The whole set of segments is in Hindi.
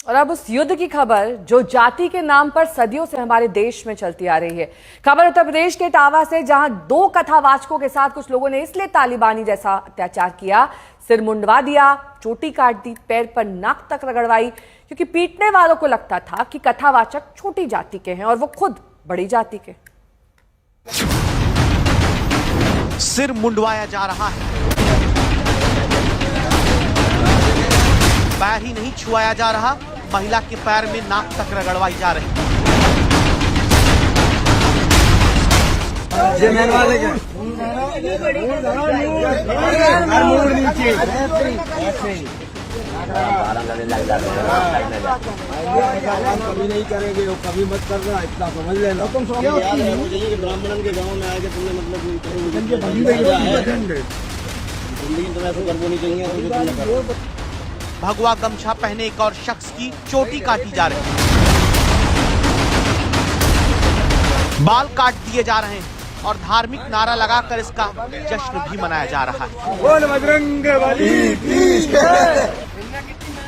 और अब उस युद्ध की खबर जो जाति के नाम पर सदियों से हमारे देश में चलती आ रही है। खबर उत्तर प्रदेश के इटावा से, जहां 2 कथावाचकों के साथ कुछ लोगों ने इसलिए तालिबानी जैसा अत्याचार किया, सिर मुंडवा दिया, चोटी काट दी, पैर पर नाक तक रगड़वाई, क्योंकि पीटने वालों को लगता था कि कथावाचक छोटी जाति के हैं और वो खुद बड़ी जाति के। सिर मुंडवाया जा रहा है, पैर ही नहीं छुआया जा रहा, महिला के पैर में नाक तक रगड़वाई जा रही। कभी नहीं करेंगे, कभी मत करना, इतना समझ लेना। तुम ब्राह्मणन के गांव में आए तुमने मतलब जिंदगी तुम्हें ऐसा करनी चाहिए। भगवा गमछा पहने एक और शख्स की चोटी काटी जा रही है, बाल काट दिए जा रहे हैं और धार्मिक नारा लगाकर इसका जश्न भी मनाया जा रहा है। बोल बजरंग बली की जय।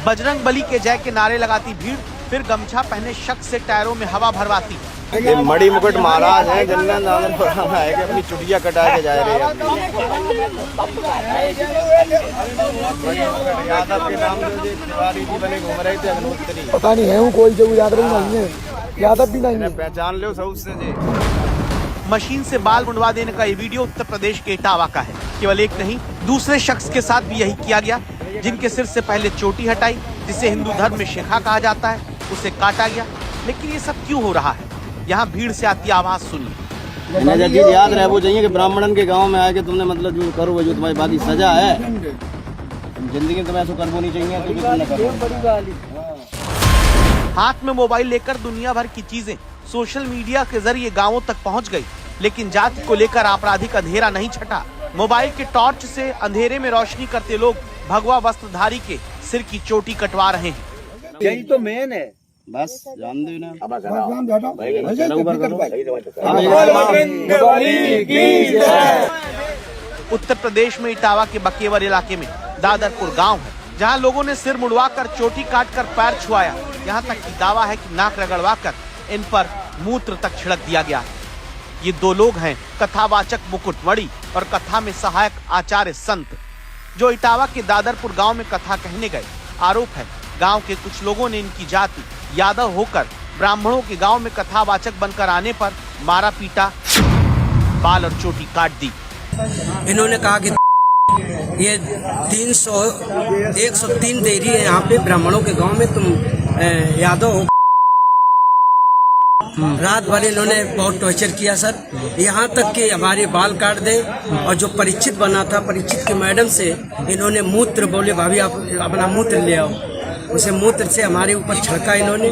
बजरंग बली के जय के नारे लगाती भीड़ फिर गमछा पहने शख्स से टायरों में हवा भरवाती। ये मणि मुकुट महाराज है, जनरल नामन पुराना है कि अपनी चुटिया कटा के जा रहे हैं। यादव के नाम से तिवारी जी बने घूम रहे थे अग्नोत्री। पता नहीं है कोई जो यादव नहीं है, यादव भी नहीं है, पहचान लो सब से जी। मशीन से बाल मुंडवा देने का ये वीडियो उत्तर प्रदेश के इटावा का है। केवल एक नहीं, दूसरे शख्स के साथ भी यही किया गया, जिनके सिर से पहले चोटी हटाई, जिसे हिंदू धर्म में शेखा कहा जाता है, उसे काटा गया। लेकिन ये सब क्यों हो रहा है? यहाँ भीड़ से आती आवाज सुनिए। जब चीज याद रहे वो चाहिए कि ब्राह्मणन के गांव में आए कि तुमने मतलब जो करो जो तुम्हारी बाकी सजा है, जिंदगी में तुम्हें ऐसा करना नहीं चाहिए। हाथ में मोबाइल लेकर दुनिया भर की चीजें सोशल मीडिया के जरिए गांवों तक पहुंच गई, लेकिन जाति को लेकर आपराधिक अंधेरा नहीं छटा। मोबाइल के टॉर्च से अंधेरे में रोशनी करते लोग भगवा वस्त्रधारी के सिर की चोटी कटवा रहे हैं। यही तो मेन है, बस जान दो ना। उत्तर प्रदेश में इटावा के बकेवर इलाके में दादरपुर गांव है, जहां लोगों ने सिर मुड़वाकर चोटी काटकर पैर छुआया। यहां तक कि दावा है कि नाक रगड़वाकर इन पर मूत्र तक छिड़क दिया गया। ये 2 लोग हैं, कथावाचक मुकुटमणि और कथा में सहायक आचार्य संत, जो इटावा के दादरपुर गांव में कथा कहने गए। आरोप है गांव के कुछ लोगों ने इनकी जाति यादव होकर ब्राह्मणों के गांव में कथावाचक बनकर आने पर मारा पीटा, बाल और चोटी काट दी। इन्होंने कहा कि ये 103 डेयरी है यहाँ पे ब्राह्मणों के गांव में, तुम यादव हो। रात भर इन्होंने बहुत टॉर्चर किया सर, यहाँ तक कि हमारे बाल काट दे। और जो परीक्षित बना था, परीक्षित के मैडम से इन्होंने मूत्र, बोले भाभी आप अपना मूत्र ले आओ, उसे मूत्र से हमारे ऊपर छिड़का इन्होंने।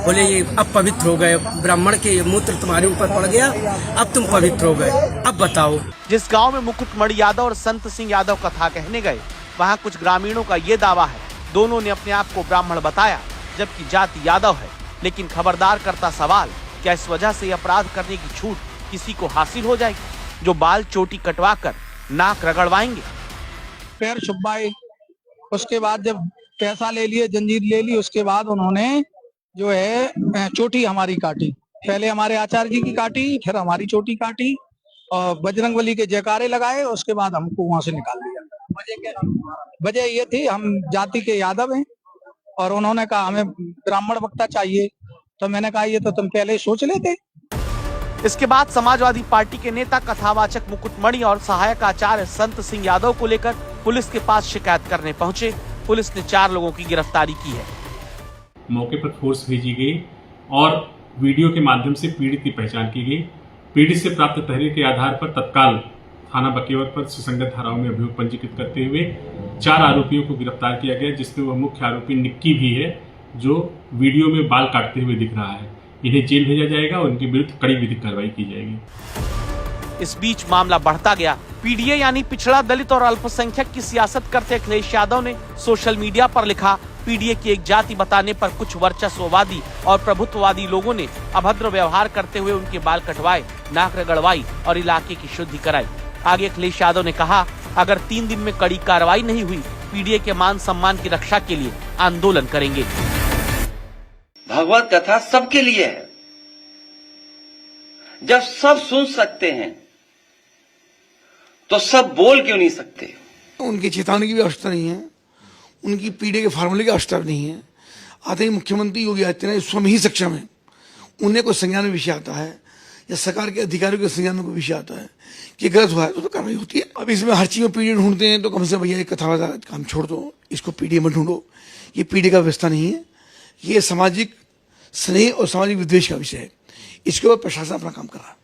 बोले ये अब पवित्र हो गए, ब्राह्मण के मूत्र तुम्हारे ऊपर पड़ गया, अब तुम पवित्र हो गए, अब बताओ। जिस गांव में मुकुटमणि यादव और संत सिंह यादव कथा कहने गए, वहां कुछ ग्रामीणों का ये दावा है दोनों ने अपने आप को ब्राह्मण बताया, जबकि जाति यादव है। लेकिन खबरदार करता सवाल, क्या इस वजह से अपराध करने की छूट किसी को हासिल हो जाएगी, जो बाल चोटी कटवा कर नाक रगड़वाएंगे? पैर छुपाए, उसके बाद जब पैसा ले लिए, जंजीर ले ली, उसके बाद उन्होंने जो है चोटी हमारी काटी। पहले हमारे आचार्य जी की काटी, फिर हमारी चोटी काटी और बजरंगबली के जयकारे लगाए, उसके बाद हमको वहां से निकाल दिया। वजह ये थी हम जाति के यादव हैं और उन्होंने कहा हमें ब्राह्मण वक्ता चाहिए, तो मैंने कहा ये तो तुम पहले सोच लेते। इसके बाद समाजवादी पार्टी के नेता कथावाचक मुकुटमणि और सहायक आचार्य संत सिंह यादव को लेकर पुलिस के पास शिकायत करने पहुंचे। पुलिस ने 4 लोगों की गिरफ्तारी की है। मौके पर फोर्स भेजी गई और वीडियो के माध्यम से पीड़ित की पहचान की गई। पीड़ित से प्राप्त तहरीर के आधार पर तत्काल थाना बकेवर पर सुसंगत धाराओं में अभियोग पंजीकृत करते हुए 4 आरोपियों को गिरफ्तार किया गया, जिसमें वह मुख्य आरोपी निक्की भी है, जो वीडियो में बाल काटते हुए दिख रहा है। इन्हें जेल भेजा जाएगा और उनके विरुद्ध कड़ी विधिक कार्रवाई की जाएगी। इस बीच मामला बढ़ता गया। पीडीए यानी पिछड़ा दलित और अल्पसंख्यक की सियासत करते अखिलेश यादव ने सोशल मीडिया पर लिखा, पीडीए की एक जाति बताने पर कुछ वर्चस्ववादी और प्रभुत्ववादी लोगों ने अभद्र व्यवहार करते हुए उनके बाल कटवाए, नाक रगड़वाई और इलाके की शुद्धि कराई। आगे अखिलेश यादव ने कहा, अगर 3 दिन में कड़ी कार्रवाई नहीं हुई, पीडीए के मान सम्मान की रक्षा के लिए आंदोलन करेंगे। भगवत कथा सबके लिए है। जब सब सुन सकते हैं तो सब बोल क्यों नहीं सकते? उनकी चेतावनी की भी आवश्यकता नहीं है, उनकी पीढ़ी के फार्मूले की आवश्यकता नहीं है। आते ही मुख्यमंत्री योगी आदित्यनाथ स्वयं ही सक्षम है, उन्हें कोई संज्ञान में विषय आता है या सरकार के अधिकारियों के संज्ञान में कोई विषय आता है कि गलत हुआ है तो कार्रवाई होती है। अब इसमें हर चीज में पीढ़ी ढूंढते हैं तो कम से भैया एक कथा काम छोड़ दो, इसको पीढ़ी में ढूंढो। ये पीढ़ी का व्यवस्था नहीं है, ये सामाजिक स्नेह और सामाजिक विद्वेष का विषय है। इसके ऊपर प्रशासन अपना काम कर रहा है।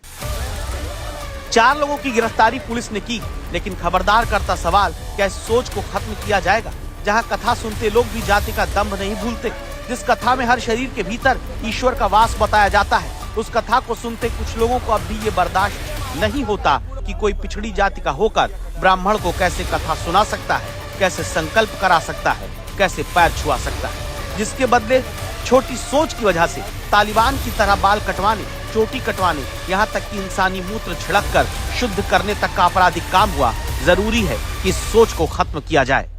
4 लोगों की गिरफ्तारी पुलिस ने की, लेकिन खबरदार करता सवाल, क्या इस सोच को खत्म किया जाएगा? जहां कथा सुनते लोग भी जाति का दंभ नहीं भूलते, जिस कथा में हर शरीर के भीतर ईश्वर का वास बताया जाता है, उस कथा को सुनते कुछ लोगों को अब भी ये बर्दाश्त नहीं होता कि कोई पिछड़ी जाति का होकर ब्राह्मण को कैसे कथा सुना सकता है, कैसे संकल्प करा सकता है, कैसे पैर छुआ सकता है, जिसके बदले छोटी सोच की वजह से तालिबान की तरह बाल कटवाने, चोटी कटवाने, यहाँ तक कि इंसानी मूत्र छिड़क कर शुद्ध करने तक का आपराधिक काम हुआ। जरूरी है कि इस सोच को खत्म किया जाए।